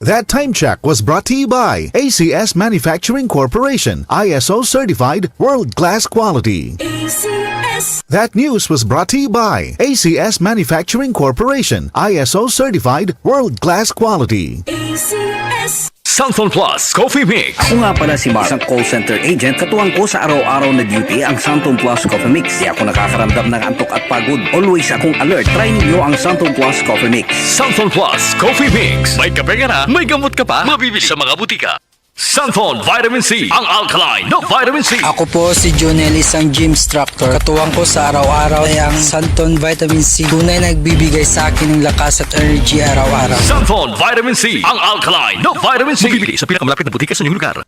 That time check was brought to you by ACS Manufacturing Corporation, ISO certified world-class quality. ACS. That news was brought to you by ACS Manufacturing Corporation, ISO certified world-class quality. ACS. Santon Plus Coffee Mix. Ako nga pala si Mark, isang call center agent. Katuwang ko sa araw-araw na duty ang Santon Plus Coffee Mix. Di ako nakakaramdam ng antok at pagod. Always akong alert. Try ninyo ang Santon Plus Coffee Mix. Santon Plus Coffee Mix. May kape ka na, may gamot ka pa, mabibili sa mga butika. Santon Vitamin C, ang alkaline na vitamin C. Ako po si Jonel, isang gym instructor. Katuwang ko sa araw-araw ay ang Santon Vitamin C. Tunay nagbibigay sa akin ng lakas at energy araw-araw. Santon Vitamin C, ang alkaline na vitamin C. Mabibili sa pinakamalapit na butika sa inyong lugar.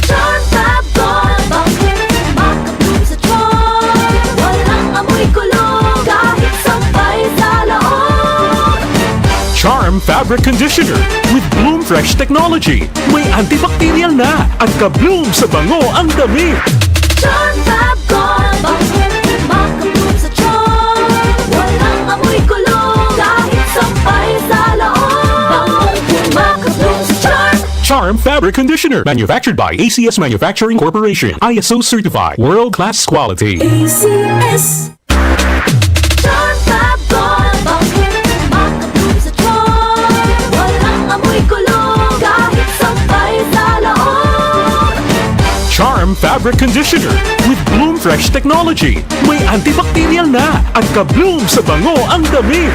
John Fabon, bakit makabloom sa John? Walang amoy kulong, kahit sampay sa loob. Charm Fabric Conditioner with Bloom Fresh Technology. May antibacterial na at ka-bloom sa bango ang damit. John Fabon, bakit makabloom sa John? Walang amoy kulong, kahit sampay sa loob. Makabloom sa John. Charm Fabric Conditioner. Manufactured by ACS Manufacturing Corporation. ISO certified. World-class quality. ACS. John Fabon, bakit makabloom sa John? Walang amoy kulong, kahit sampay sa loob. Charm Fabric Conditioner with Bloom Fresh Technology. May antibacterial na at ka-bloom sa bango ang damit.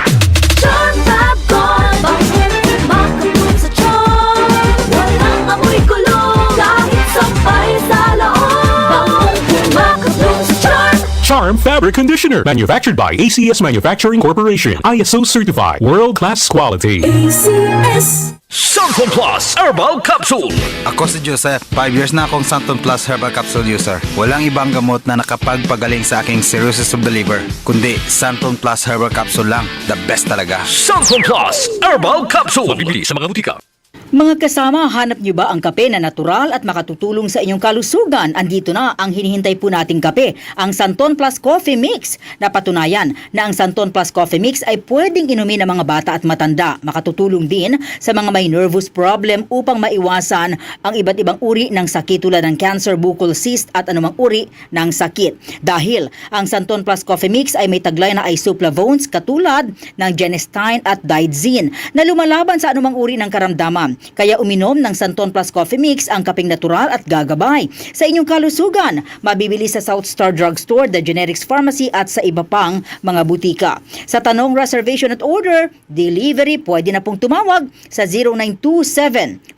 John Fabon, bakit makabloom sa John? Walang amoy kulong, kahit sampay sa loob. Makabloom sa John. Charm Fabric Conditioner. Manufactured by ACS Manufacturing Corporation. ISO certified. World-class quality. ACS. Santon Plus Herbal Capsule. Ako si Joseph, 5 years na akong Santon Plus Herbal Capsule user. Walang ibang gamot na nakapagpagaling sa aking cirrhosis of the liver, kundi Santon Plus Herbal Capsule lang. The best talaga. Santon Plus Herbal Capsule. Mabibili sa mga butika. Mga kasama, hanap niyo ba ang kape na natural at makatutulong sa inyong kalusugan? Andito na ang hinihintay po nating kape, ang Santon Plus Coffee Mix. Napatunayan na ang Santon Plus Coffee Mix ay pwedeng inumin ng mga bata at matanda. Makatutulong din sa mga may nervous problem upang maiwasan ang iba't ibang uri ng sakit tulad ng cancer, buccal cyst at anumang uri ng sakit. Dahil ang Santon Plus Coffee Mix ay may taglay na isoflavones katulad ng genistein at digoxin na lumalaban sa anumang uri ng karamdaman. Kaya uminom ng Santon Plus Coffee Mix ang kapeng natural at gagabay sa inyong kalusugan. Mabibili sa South Star Drugstore, The Generics Pharmacy at sa iba pang mga butika. Sa tanong reservation at order, delivery, pwede na pong tumawag sa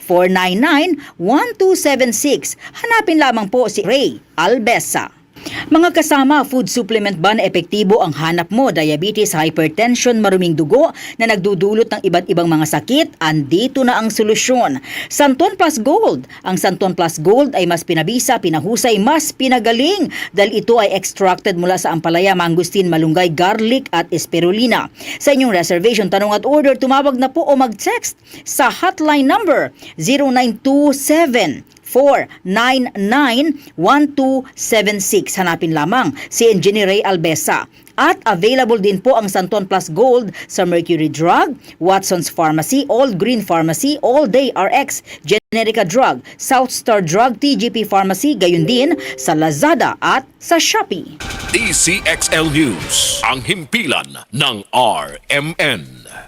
0927-499-1276. Hanapin lamang po si Ray Albesa. Mga kasama, food supplement ba na epektibo ang hanap mo? Diabetes, hypertension, maruming dugo na nagdudulot ng iba't ibang mga sakit? Andito na ang solusyon. Santon Plus Gold. Ang Santon Plus Gold ay mas pinabisa, pinahusay, mas pinagaling dahil ito ay extracted mula sa ampalaya, mangustin, malunggay, garlic at spirulina. Sa inyong reservation, tanong at order, tumawag na po o mag-text sa hotline number 0927 499-1276. Hanapin lamang si Engineer Ray Albesa. At available din po ang Santon Plus Gold sa Mercury Drug, Watson's Pharmacy, All Green Pharmacy, All Day RX, Generica Drug, South Star Drug, TGP Pharmacy, gayon din sa Lazada at sa Shopee. DCXL News, ang himpilan ng RMN.